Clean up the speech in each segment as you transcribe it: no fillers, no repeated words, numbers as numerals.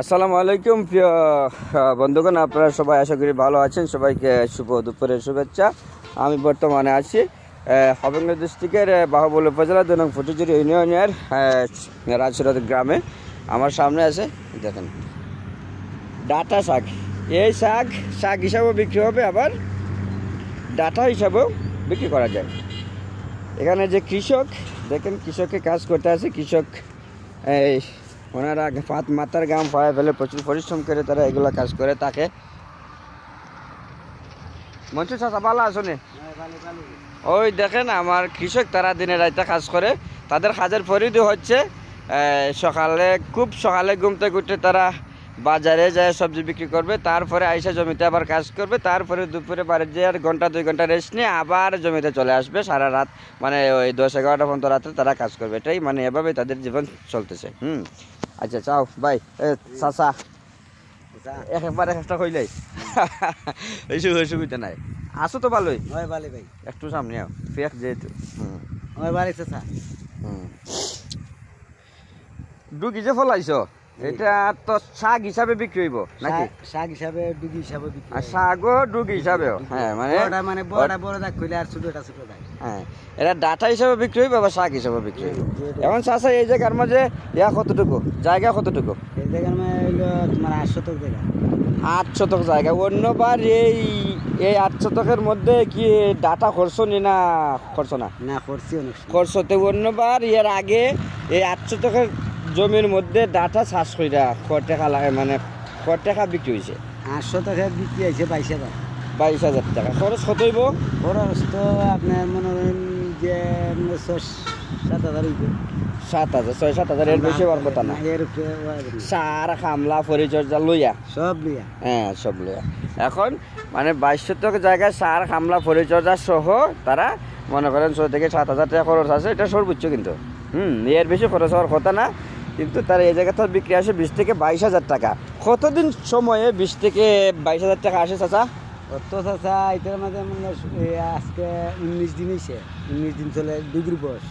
আসসালামু আলাইকুম প্রিয় বন্ধুগণ, আপনারা সবাই আশা করি ভালো আছেন। সবাইকে শুভ দুপুরের শুভেচ্ছা। আমি বর্তমানে আছি হবিগঞ্জ ডিস্ট্রিক্টের বাহুবল উপজেলা ২ নং ফটিকজুড়ি ইউনিয়নের রাজসুরত গ্রামে। আমার সামনে আছে দেখেন ডাটা শাক। এই শাক হিসাবেও বিক্রি হবে, আবার ডাটা হিসাবেও বিক্রি করা যায়। এখানে যে কৃষক দেখেন, কৃষককে কাজ করতে আছে। কৃষক এই ওনারা মাথার গাম ফায়া ফেলে প্রচুর পরিশ্রম করে তারা এগুলো কাজ করে। তাকে মঞ্চু চাষা ভালো আসনে ওই দেখেন আমার কৃষক, তারা দিনে রাইতে কাজ করে। তাদের কাজের পরিধি হচ্ছে খুব সকালে ঘুমতে ঘুরতে তারা বাজারে যায় সবজি বিক্রি করবে, তারপরে আইসা জমিতে আবার কাজ করবে, তারপরে দুপুরে বাড়ি যেয়ে আর ঘন্টা 2 ঘন্টা রেস্ট নিয়ে আবার জমিতে চলে আসবে। সারা রাত মানে ওই 10-11টা পর্যন্ত রাত্রে তারা কাজ করবে। এটাই মানে এভাবে তাদের জীবন চলতেছে। আচ্ছা চাও ভাই চাচা একবার একটা হইলাই সুবিধা নাই। আসো তো ভালোই ভালো ভাই, একটু সামনে ফেক যেহেতু ডুগি যে ফলাইছো এটা তো শাক হিসাবে বিক্রি হইব নাকি? শাক হিসাবে ডুগি হিসাবে বিক্রি, আর শাকও ডুগি হিসাবেও। হ্যাঁ মানে বড়টা বড় দাগ কইলে আর ছোটটা ছোট দাগ। হ্যাঁ, এটা ডাটা হিসাবে বিক্রি হইবে বা শাক হিসাবে বিক্রি হইব। এখন চাষা এই জায়গার মাঝে কতটুকু জায়গা, কতটুকু? এই জায়গার মধ্যে হইলো তোমার 8 শতক জায়গা। 8 শতক জায়গা। অন্যবার এই 8 শতকের মধ্যে কি ডাটা খরচ নি না খরচ না? না খরচি অনেক খরচতে। অন্যবার এর আগে এই 8 শতকের জমির মধ্যে ডাটা চাষ কইরা টাকা লাগে, মানে টাকা বিক্রি হয়েছে। 8 শতকে বিক্রি হয়েছে 22,000। 22,000 টাকা। খরচ কত হইব? খরচ তো আপনার মনে করেন যে 6-7,000 হইবে। 7,000 6-7,000 এর বেশি হওয়ার কথা না। এর উপরে সার খামলা পরিচর্যা লইয়া সব লইয়া, হ্যাঁ সব লইয়া। এখন মানে 22 শতক জায়গায় সার খামলা পরিচর্যা সহ তারা মনে করেন 6 থেকে 7,000 টাকা খরচ আছে। এটা সর্বোচ্চ কিন্তু এর বেশি খরচ হওয়ার কথা না। কিন্তু তারা এই জায়গাতে বিক্রি আসে 20 থেকে 22,000 টাকা। কতদিন সময়ে 20 থেকে 22,000 টাকা আসে চাচা? অত চাচা এটার মাঝে মনে আজকে 19 দিন হয়েছে। 19 দিন চলে ডুগির বয়স।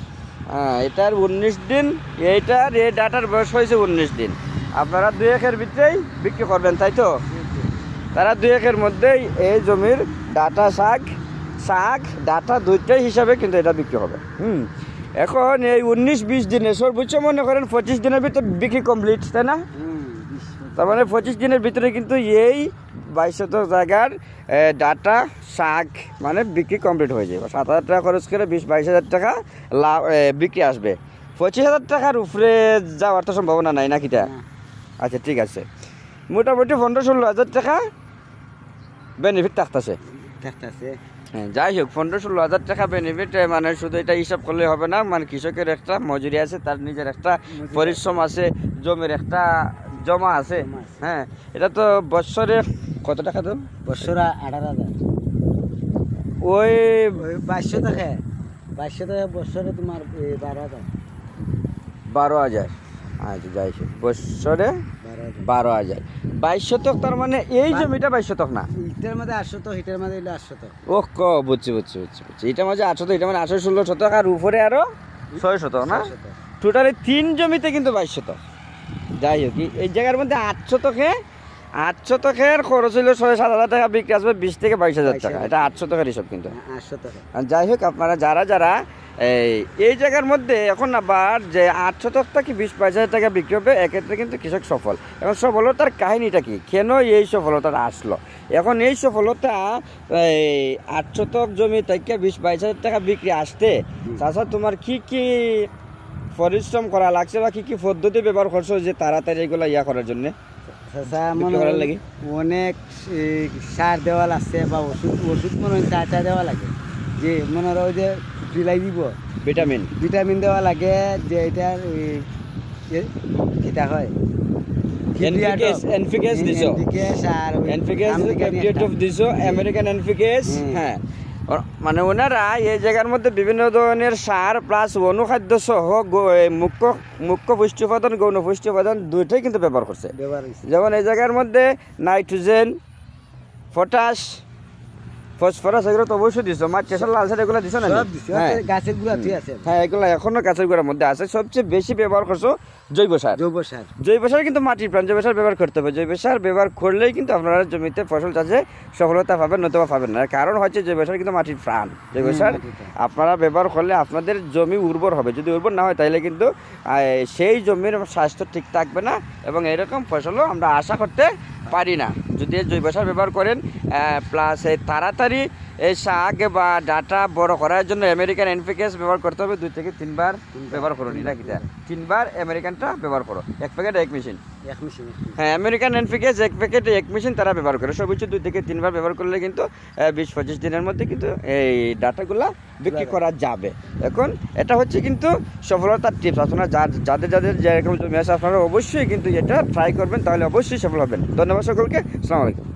হ্যাঁ, এটার 19 দিন। এইটার এই ডাটার বয়স হয়েছে 19 দিন। আপনারা 2 একের ভিতরেই বিক্রি করবেন, তাই তো? তারা 2 একের মধ্যেই এই জমির ডাটা শাক ডাটা দুইটাই হিসাবে কিন্তু এটা বিক্রি হবে। এখন এই 19-20 দিনে সর্বোচ্চ মনে করেন 25 দিনের ভিতরে বিক্রি কমপ্লিট, তাই না? তার মানে 25 দিনের ভিতরে কিন্তু এই 22 শতক জায়গার ডাটা শাক মানে বিক্রি কমপ্লিট হয়ে যাবে। 7,000 টাকা খরচ করে 20-22,000 টাকা লাভ বিক্রি আসবে। 25,000 টাকার উপরে যাওয়ার তো সম্ভাবনা নাই নাকিটা? আচ্ছা ঠিক আছে, মোটামুটি 15-16,000 টাকা বেনিফিট থাকতেছে। হ্যাঁ, যাই হোক 15-16,000 টাকা বেনিফিট, মানে শুধু এটা হিসাব করলে হবে না। মানে কৃষকের একটা মজুরি আছে, তার নিজের একটা পরিশ্রম আছে, জমির একটা জমা আছে। হ্যাঁ, এটা তো বছরে কত টাকা তো? বছরে 18,000। ওই 2200 টাকা, 2200 টাকা বছরে তোমার 12,000। 12,000। আচ্ছা যাই হোক, বছরে 12,000। 22 শতক, তার মানে এই জমিটা 22 শতক না? ইটার মধ্যে 8 শতক, হিটার মধ্যে 8 শতক। ও বুঝছি। এটার মধ্যে 8 শতক, এটা মানে 18-16 শতক, আর উপরে আরো 6 শতক না? টোটালি 3 জমিতে কিন্তু 22 শতক। যাই হোক, এই জায়গার মধ্যে 8 শতকের খরচ হইল 6-7,000 টাকা, বিক্রি আসবে 20 থেকে 22,000 টাকা। এটা 8 শতকের হিসাব কিন্তু। 8 শতক। যাই হোক, আপনারা যারা এই জায়গার মধ্যে এখন আবার যে 8 শতক থেকে 20-22,000 টাকা বিক্রি হবে, এক্ষেত্রে কিন্তু কৃষক সফল। এখন সফলতার কাহিনীটা কি, কেন এই সফলতাটা আসলো? এখন এই সফলতা 8 শতক জমি থেকে 20-22,000 টাকা বিক্রি আসতে চাচা তোমার কি পরিশ্রম করা লাগছে বা কি পদ্ধতি ব্যবহার করছো যে তাড়াতাড়ি এগুলো করার জন্য? অনেক সার দেওয়া লাগছে বা ওষুধ মনে হয় চা দেওয়া লাগে, যে মনে হয় ওই যে পিলাই দিব ভিটামিন দেওয়া লাগে, যে এটার কিটা হয় এনপিকেস দিছো, আমেরিকান এনপিকেস। হ্যাঁ, মানে ওনারা এই জায়গার মধ্যে বিভিন্ন ধরনের সার প্লাস অনুখাদ্য সহ মুখ্য পুষ্টি উপাদান, গৌণ পুষ্টি উপাদান দুইটাই কিন্তু ব্যবহার করছে। যেমন এই জায়গার মধ্যে নাইট্রোজেন, পটাশ, ফসফরাস এগুলো তো অবশ্যই দিছো, মাছ চেষার লাল সার এগুলো দিছো না? সব দিছি, হ্যাঁ গাছের গুলা ঠিক আছে। হ্যাঁ, এগুলো এখনো গাছের গোড়ার মধ্যে আছে। সবচেয়ে বেশি ব্যবহার করছো জৈব সার। জৈব সার, জৈব সার কিন্তু মাটির প্রাণ, জৈব সার ব্যবহার করতে হবে। জৈব সার ব্যবহার করলেই কিন্তু আপনারা জমিতে ফসল চাষে সফলতা পাবেন, নতুবা পাবেন না। কারণ হচ্ছে জৈব সার কিন্তু মাটির প্রাণ। জৈব সার মাটির প্রাণ। আপনারা ব্যবহার করলে আপনাদের জমি উর্বর হবে। যদি উর্বর না হয় তাহলে কিন্তু সেই জমির স্বাস্থ্য ঠিক থাকবে না এবং এরকম ফসলও আমরা আশা করতে পারি না। যদি জৈব সার ব্যবহার করেন, প্লাস তাড়াতাড়ি এই শাক বা ডাটা বড় করার জন্য আমেরিকান এনপিকেস ব্যবহার করতে হবে। 2 থেকে 3 বার ব্যবহার করুন, এটা কি 3 বার আমেরিকানটা ব্যবহার করো। 1 প্যাকেট 1 মেশিন। এক মেশিন। হ্যাঁ, আমেরিকান এনপিকেস 1 প্যাকেট 1 মেশিন তারা ব্যবহার করে। সর্বোচ্চ 2 থেকে 3 বার ব্যবহার করলে কিন্তু 20-25 দিনের মধ্যে কিন্তু এই ডাটাগুলা বিক্রি করা যাবে। এখন এটা হচ্ছে কিন্তু সফলতার টিপস। আপনারা যাদের যেরকম জমি আছে আপনারা অবশ্যই কিন্তু এটা ট্রাই করবেন, তাহলে অবশ্যই সফল হবেন। ধন্যবাদ সকলকে, আসসালামু আলাইকুম।